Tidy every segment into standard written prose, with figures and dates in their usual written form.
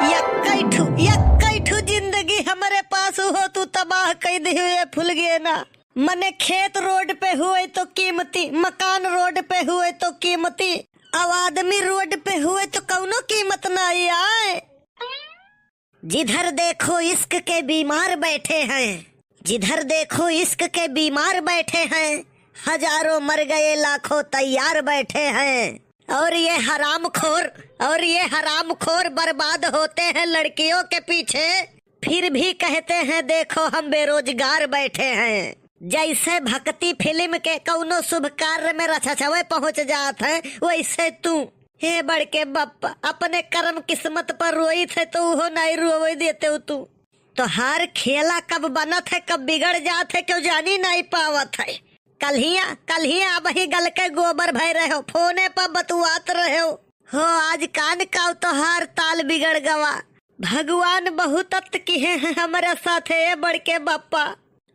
यक्कैठू जिंदगी हमारे पास हो तू तबाह कई दे हुए फुल गए ना। मने खेत रोड पे हुए तो कीमती, मकान रोड पे हुए तो कीमती, अब आदमी रोड पे हुए तो कौनो कीमत नहीं आए। जिधर देखो इश्क के बीमार बैठे हैं, जिधर देखो इश्क के बीमार बैठे हैं, हजारों मर गए लाखों तैयार बैठे हैं। और ये हरामखोर बर्बाद होते हैं लड़कियों के पीछे, फिर भी कहते हैं देखो हम बेरोजगार बैठे हैं। जैसे भक्ति फिल्म के कौनो शुभ कार्य में रछछवे पहुँच जात है, वैसे तू हे बड़के बप्पा अपने कर्म किस्मत पर रोई थे तो वो नहीं रोवे देते हो तू। तो हर खेला कब बनत है कब बिगड़ जात है क्यों जानी नहीं पावत है। कल्हिया वही गल के गोबर भय रहे हो, फोने पर बतुआत रहे हो आज कान का तो हर ताल बिगड़ गवा। भगवान बहुत अत किए हैं हमारे साथ है बड़के बप्पा।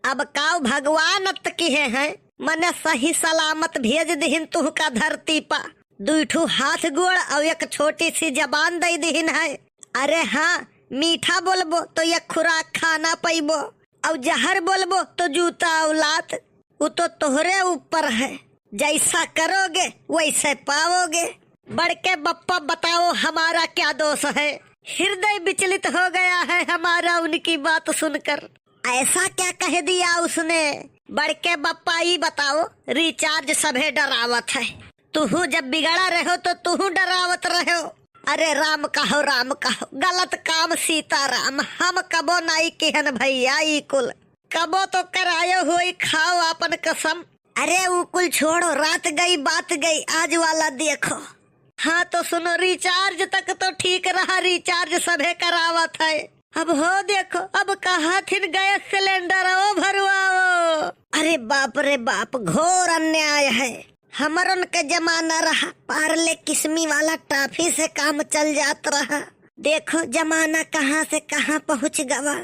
अब काव भगवान अत किए हैं मने सही सलामत भेज दिहिन तू का धरती पा। दुठू हाथ गोड़ और एक छोटी सी जबान दे दिहिन है। अरे हाँ, मीठा बोलबो तो एक खुराक खाना पैबो, और जहर बोलबो तो जूता औलाद। वो तो तोहरे ऊपर है, जैसा करोगे वैसे पाओगे। बड़के बप्पा बताओ हमारा क्या दोष है। हृदय विचलित हो गया है हमारा उनकी बात सुनकर। ऐसा क्या कह दिया उसने। बड़के बप्पा ही बताओ, रिचार्ज सभे डरावत है, तू जब बिगड़ा रहो तो तू डरावत रहो। अरे राम कहो गलत काम सीताराम, हम कबो नहीं कहन भैया ई कुल, कबो तो करायो हुई खाओ अपन कसम। अरे वो कुल छोड़ो, रात गई बात गई, आज वाला देखो। हाँ तो सुनो, रिचार्ज तक तो ठीक रहा, रिचार्ज सभे करावत है। अब हो देखो, अब कहा थिन गैस सिलेंडर ओ भरवाओ। अरे बाप रे बाप, घोर अन्याय है। हमरन के जमाना रहा, पार्ले किस्मी वाला टाफी से काम चल जात रहा। देखो जमाना कहाँ से कहाँ पहुँच गवा।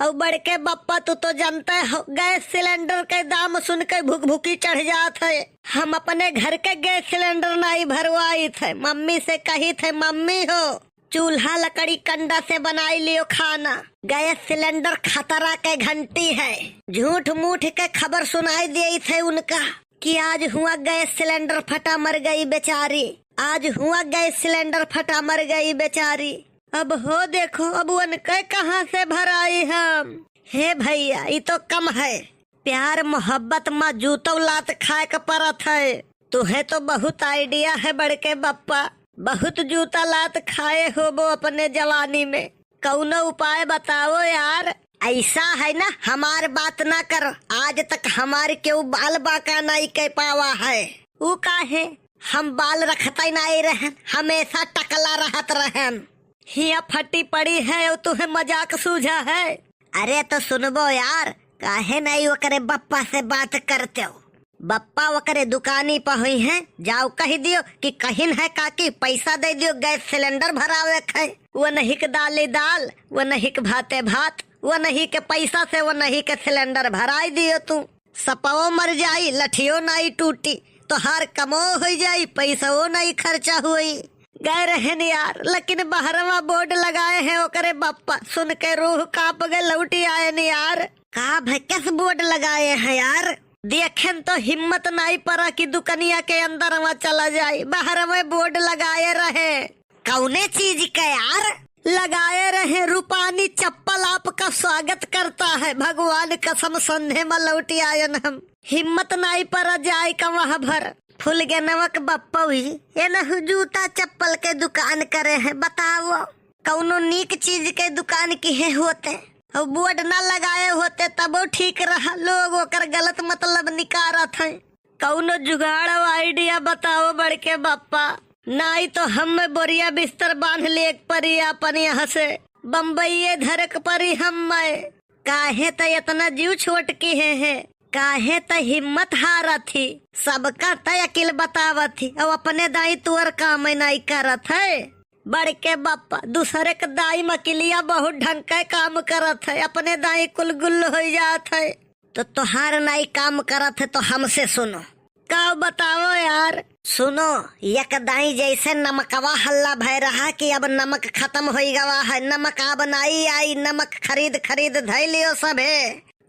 और बड़के बप्पा तू तो जानते हो, गैस सिलेंडर के दाम सुन के भूख भूखी चढ़ जात है। हम अपने घर के गैस सिलेंडर नहीं भरवाई थे, मम्मी से कही थे मम्मी हो चूल्हा लकड़ी कंडा से बनाई लियो खाना, गैस सिलेंडर खतरा के घंटी है। झूठ मूठ के खबर सुनाई दी थे उनका कि आज हुआ गैस सिलेंडर फटा मर गई बेचारी, आज हुआ गैस सिलेंडर फटा मर गई बेचारी। अब हो देखो, अब उनके कहाँ से भराई हम। हे भैया ये तो कम है, प्यार मोहब्बत में जूतो लात खाए का परत है। तुहे तो बहुत आइडिया है बड़के बप्पा, बहुत जूता लात खाए हो वो अपने जवानी में। कौनो उपाय बताओ यार। ऐसा है ना, हमार बात ना करो, आज तक हमारे क्यों बाल बाका नहीं कह पावा है। वो काहे, हम बाल रखते नहीं रहन, हमेशा टकला रहत रहन। हिया फटी पड़ी है और तुम्हें मजाक सूझा है। अरे तो सुनबो यार, काहे नहीं वो करे बप्पा से बात करते हो। बप्पा वो करे दुकानी पर हुई है, जाओ कही दियो कि कहिन है काकी पैसा दे दियो गैस सिलेंडर भरावे है। वो नहीं के दाली दाल, वो नहीं के भाते भात, वो नहीं के पैसा से वो नहीं के सिलेंडर भराई दियो। तू सपाओ मर जाई, लठियो नहीं टूटी, तो हर कमो हो जाई, पैसा वो नहीं खर्चा हुई। गए रहे यार, लेकिन बहरवा बोर्ड लगाए हैं ओकरे बप्पा, सुन के रूह कांप गए, लौटी आए नहीं यार। कहा भैकस बोर्ड लगाए हैं यार, देखें तो हिम्मत नहीं पड़ा कि दुकनिया के अंदर वहाँ चला जाए। बहरवा बोर्ड लगाए रहे, कौने चीज का यार लगाए रहे, रूपानी चप्पल आपका स्वागत करता है, भगवान कसम संधे में लौटी आयन हम। हिम्मत नहीं पड़ा जाए का वहाँ भर फुल के नमक बप्पा हुई। ये न जूता चप्पल के दुकान करे हैं, बताओ कौनो नीक चीज के दुकान की है होते, और बोर्ड न लगाए होते तब वो ठीक रहा, लोग ओकर गलत मतलब निकारत है। कौनो जुगाड़ आइडिया बताओ बड़के बप्पा, नहीं तो हम बोरिया बिस्तर बांध ले परी अपन यहाँ से बम्बई धरक परी। हम काहे त इतना जीव छोट की है, काहे त हिम्मत हारा थी, सबका त अकिल बतावत थी, और अपने दाई तुअर काम नहीं करत है। बड़के बप्पा दूसरे के दाई मकिलिया बहुत ढंग का काम करत है, अपने दाई कुल गुल हो जात है। तो तुहार नहीं काम करत है तो हमसे सुनो, का बताओ यार। सुनो, यकदाई जैसे नमकवा हल्ला भय रहा कि अब नमक खत्म हो गवा है, नमक अब नाई आई, नमक खरीद खरीद धै लियो सबे।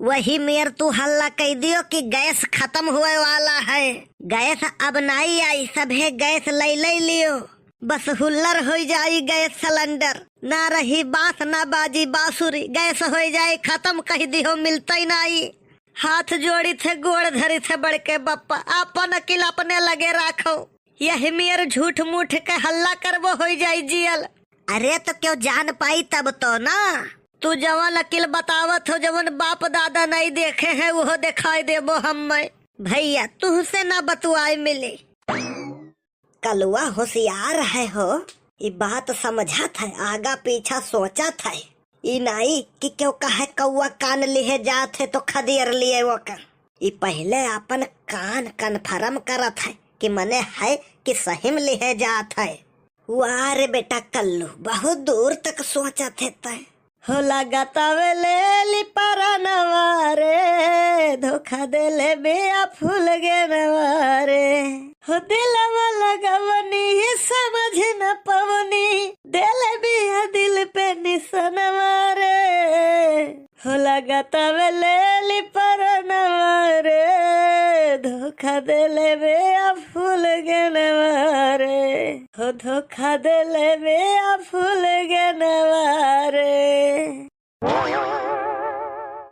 वही मेयर तू हल्ला कह दियो कि गैस खत्म हुए वाला है, गैस अब नाई आई, सबे गैस ले लियो, बस हुल्लर हो जाई गैस सिलेंडर, ना रही बात ना बाजी बांसुरी, गैस हो जाए खत्म कह दियो, मिलता ही नहीं। हाथ जोड़ी थे गोड़ धरी थे बड़के बप्पा, अपन अकिल अपने लगे राखो, यही मेयर झूठ मूठ के हल्ला करबो हो जाई जियल। अरे तो क्यों जान पाई तब तो ना, तू जवन अकिल बतावत हो, जवन बाप दादा नहीं देखे हैं वो दिखाई देबो हमें। भैया तुहसे ना बतुआई मिली। कलुआ होशियार है हो, ये बात समझा था, आगा पीछा सोचा था, ई नहीं कि क्यों कहे कौआ कान लिए जात है तो खदेर लिए वो कर। ये पहले अपन कान कन्फर्म करत है कि मने है कि सही में लिए जात है। वाह रे बेटा कल्लू, बहुत दूर तक सोचा थे तय हो, लगातावे ले ली पारा नवारे, धोखा दे ले बिया फूल गे नवारे, हो दिलवा लगवनी ये समझ न पवनी, दिल बिया दिल पे निशान मारे, हो लगातावे ले ली पारा नवारे, धोखा दे ले बिया फूल गे नवारे, हो धोखा दे ले बिया फूल गे नवारे।